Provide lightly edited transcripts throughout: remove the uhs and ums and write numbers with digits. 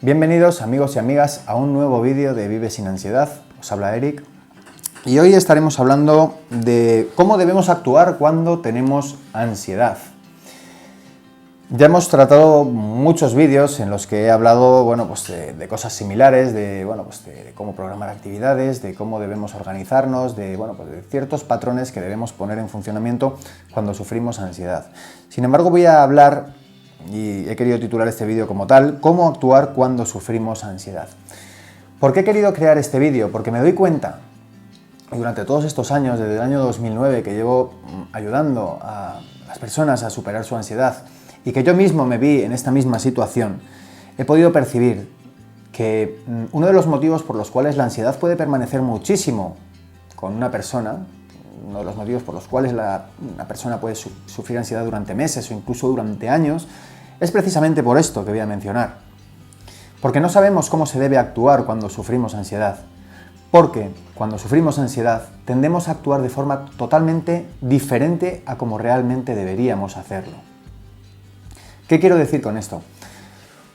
Bienvenidos amigos y amigas a un nuevo vídeo de Vive sin ansiedad. Os habla Eric y hoy estaremos hablando de cómo debemos actuar cuando tenemos ansiedad. Ya hemos tratado muchos vídeos en los que he hablado de cosas similares, de cómo programar actividades, de cómo debemos organizarnos, de ciertos patrones que debemos poner en funcionamiento cuando sufrimos ansiedad. Sin embargo, voy a hablar, y he querido titular este vídeo como tal, cómo actuar cuando sufrimos ansiedad. ¿Por qué he querido crear este vídeo? Porque me doy cuenta, durante todos estos años, desde el año 2009, que llevo ayudando a las personas a superar su ansiedad, y que yo mismo me vi en esta misma situación, he podido percibir que uno de los motivos por los cuales la ansiedad puede permanecer muchísimo con una persona, uno de los motivos por los cuales una persona puede sufrir ansiedad durante meses o incluso durante años, es precisamente por esto que voy a mencionar. Porque no sabemos cómo se debe actuar cuando sufrimos ansiedad. Porque cuando sufrimos ansiedad tendemos a actuar de forma totalmente diferente a como realmente deberíamos hacerlo. ¿Qué quiero decir con esto?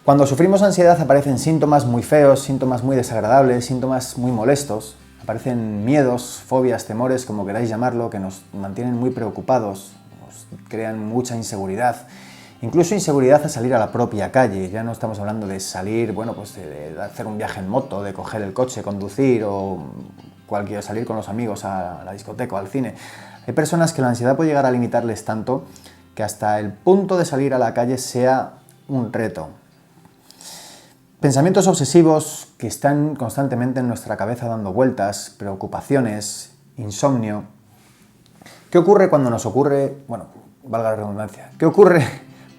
Cuando sufrimos ansiedad aparecen síntomas muy feos, síntomas muy desagradables, síntomas muy molestos. Aparecen miedos, fobias, temores, como queráis llamarlo, que nos mantienen muy preocupados, nos crean mucha inseguridad. Incluso inseguridad a salir a la propia calle. Ya no estamos hablando de salir, de hacer un viaje en moto, de coger el coche, conducir o salir con los amigos a la discoteca o al cine. Hay personas que la ansiedad puede llegar a limitarles tanto que hasta el punto de salir a la calle sea un reto. Pensamientos obsesivos que están constantemente en nuestra cabeza dando vueltas, preocupaciones, insomnio. ¿Qué ocurre cuando nos ocurre, valga la redundancia, qué ocurre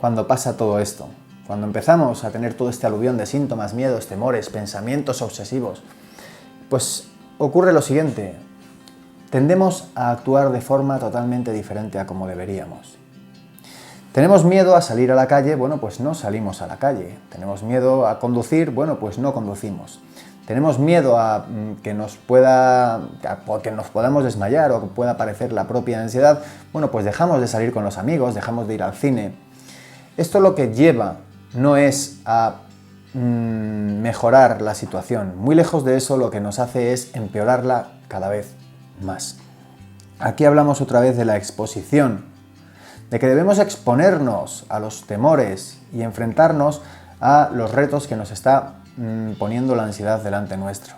cuando pasa todo esto? Cuando empezamos a tener todo este aluvión de síntomas, miedos, temores, pensamientos obsesivos, pues ocurre lo siguiente: tendemos a actuar de forma totalmente diferente a como deberíamos. Tenemos miedo a salir a la calle, pues no salimos a la calle. Tenemos miedo a conducir, pues no conducimos. Tenemos miedo a que nos podamos desmayar o que pueda aparecer la propia ansiedad, pues dejamos de salir con los amigos, dejamos de ir al cine. Esto lo que lleva no es a mejorar la situación. Muy lejos de eso, lo que nos hace es empeorarla cada vez más. Aquí hablamos otra vez de la exposición, de que debemos exponernos a los temores y enfrentarnos a los retos que nos está poniendo la ansiedad delante nuestro.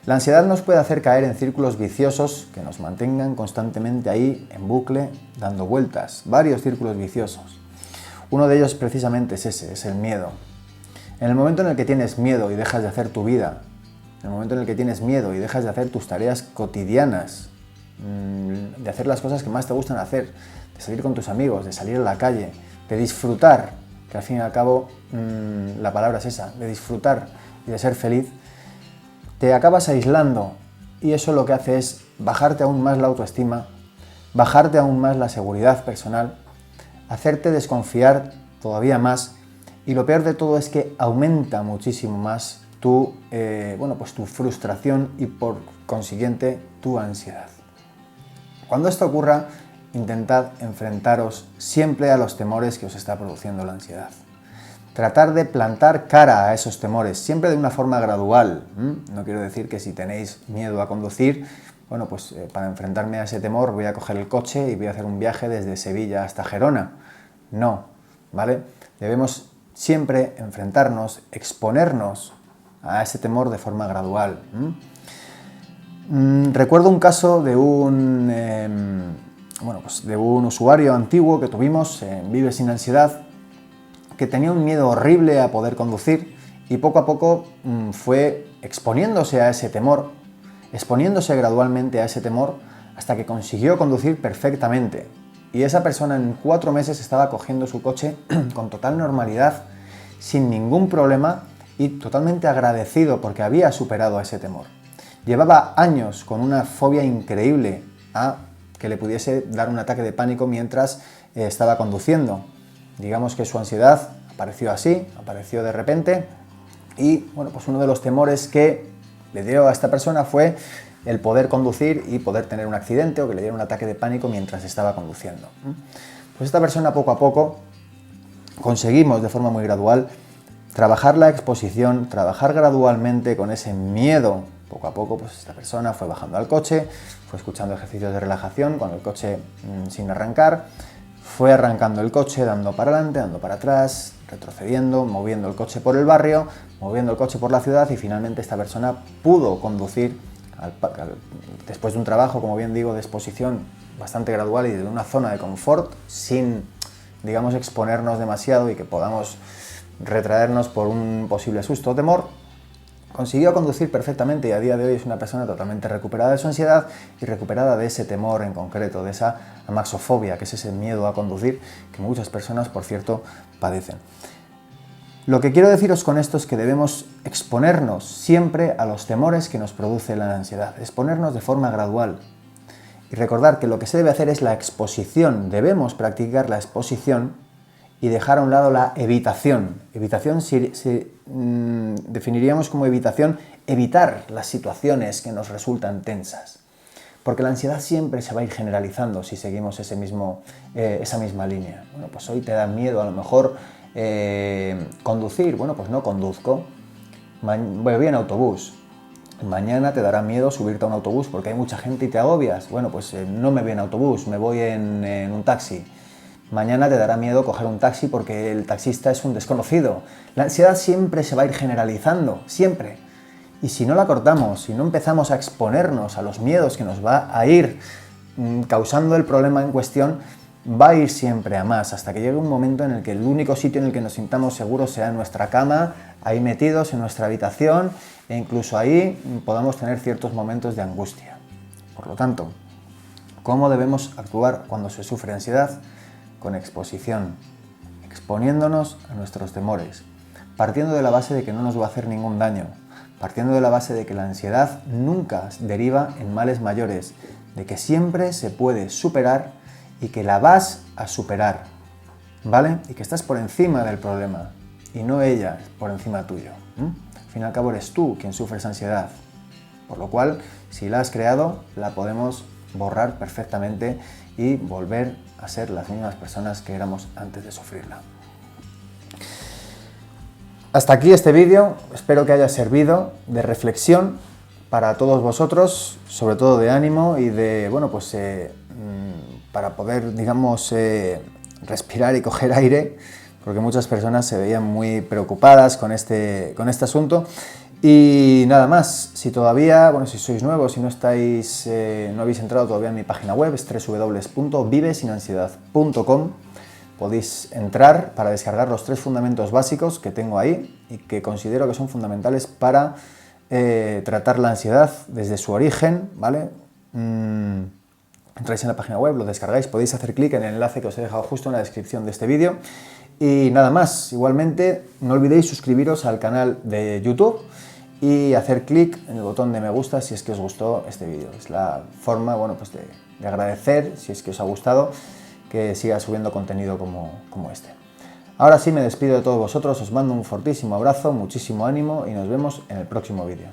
La ansiedad nos puede hacer caer en círculos viciosos que nos mantengan constantemente ahí, en bucle, dando vueltas, varios círculos viciosos. Uno de ellos precisamente es ese, es el miedo. En el momento en el que tienes miedo y dejas de hacer tu vida, en el momento en el que tienes miedo y dejas de hacer tus tareas cotidianas, de hacer las cosas que más te gustan hacer, de salir con tus amigos, de salir a la calle, de disfrutar, que al fin y al cabo la palabra es esa, de disfrutar y de ser feliz, te acabas aislando y eso lo que hace es bajarte aún más la autoestima, bajarte aún más la seguridad personal, hacerte desconfiar todavía más y lo peor de todo es que aumenta muchísimo más tu frustración y por consiguiente tu ansiedad. Cuando esto ocurra, intentad enfrentaros siempre a los temores que os está produciendo la ansiedad. Tratar de plantar cara a esos temores, siempre de una forma gradual. No quiero decir que si tenéis miedo a conducir, para enfrentarme a ese temor voy a coger el coche y voy a hacer un viaje desde Sevilla hasta Gerona. No, ¿vale? Debemos siempre enfrentarnos, exponernos a ese temor de forma gradual. Recuerdo un caso de un usuario antiguo que tuvimos en Vive sin ansiedad, que tenía un miedo horrible a poder conducir y poco a poco fue exponiéndose a ese temor, exponiéndose gradualmente a ese temor hasta que consiguió conducir perfectamente. Y esa persona en 4 meses estaba cogiendo su coche con total normalidad, sin ningún problema y totalmente agradecido porque había superado ese temor. Llevaba años con una fobia increíble a que le pudiese dar un ataque de pánico mientras estaba conduciendo. Digamos que su ansiedad apareció así, apareció de repente y uno de los temores que le dio a esta persona fue el poder conducir y poder tener un accidente o que le diera un ataque de pánico mientras estaba conduciendo. Pues esta persona poco a poco conseguimos de forma muy gradual trabajar la exposición, trabajar gradualmente con ese miedo. Poco a poco, pues esta persona fue bajando al coche, fue escuchando ejercicios de relajación con el coche sin arrancar, fue arrancando el coche, dando para adelante, dando para atrás, retrocediendo, moviendo el coche por el barrio, moviendo el coche por la ciudad, y finalmente esta persona pudo conducir después de un trabajo, como bien digo, de exposición bastante gradual y de una zona de confort, sin, digamos, exponernos demasiado y que podamos retraernos por un posible susto o temor. Consiguió conducir perfectamente y a día de hoy es una persona totalmente recuperada de su ansiedad y recuperada de ese temor en concreto, de esa amaxofobia, que es ese miedo a conducir que muchas personas, por cierto, padecen. Lo que quiero deciros con esto es que debemos exponernos siempre a los temores que nos produce la ansiedad, exponernos de forma gradual y recordar que lo que se debe hacer es la exposición, debemos practicar la exposición y dejar a un lado la evitación. Evitación definiríamos como evitación evitar las situaciones que nos resultan tensas. Porque la ansiedad siempre se va a ir generalizando si seguimos esa misma línea. Bueno, pues hoy te da miedo a lo mejor conducir. Bueno, pues no conduzco. Voy en autobús. Mañana te dará miedo subirte a un autobús porque hay mucha gente y te agobias. Bueno, pues no me voy en autobús, me voy en un taxi. Mañana te dará miedo coger un taxi porque el taxista es un desconocido. La ansiedad siempre se va a ir generalizando, siempre. Y si no la cortamos, si no empezamos a exponernos a los miedos que nos va a ir causando el problema en cuestión, va a ir siempre a más, hasta que llegue un momento en el que el único sitio en el que nos sintamos seguros sea en nuestra cama, ahí metidos en nuestra habitación, e incluso ahí podamos tener ciertos momentos de angustia. Por lo tanto, ¿cómo debemos actuar cuando se sufre ansiedad? Con exposición, exponiéndonos a nuestros temores, partiendo de la base de que no nos va a hacer ningún daño, partiendo de la base de que la ansiedad nunca deriva en males mayores, de que siempre se puede superar y que la vas a superar, ¿vale? Y que estás por encima del problema y no ella por encima tuyo. Al fin y al cabo eres tú quien sufre esa ansiedad, por lo cual si la has creado la podemos borrar perfectamente y volver a ser las mismas personas que éramos antes de sufrirla. Hasta aquí este vídeo, espero que haya servido de reflexión para todos vosotros, sobre todo de ánimo y de, bueno, pues para poder, digamos, respirar y coger aire, porque muchas personas se veían muy preocupadas con este asunto. Y nada más, si todavía, bueno, si sois nuevos, si no estáis, no habéis entrado todavía en mi página web, es www.vivesinansiedad.com. Podéis entrar para descargar los 3 fundamentos básicos que tengo ahí y que considero que son fundamentales para tratar la ansiedad desde su origen, ¿vale? Entráis en la página web, lo descargáis, podéis hacer clic en el enlace que os he dejado justo en la descripción de este vídeo. Y nada más, igualmente no olvidéis suscribiros al canal de YouTube y hacer clic en el botón de me gusta si es que os gustó este vídeo. Es la forma, bueno, pues de agradecer, si es que os ha gustado, que siga subiendo contenido como este. Ahora sí me despido de todos vosotros, os mando un fortísimo abrazo, muchísimo ánimo y nos vemos en el próximo vídeo.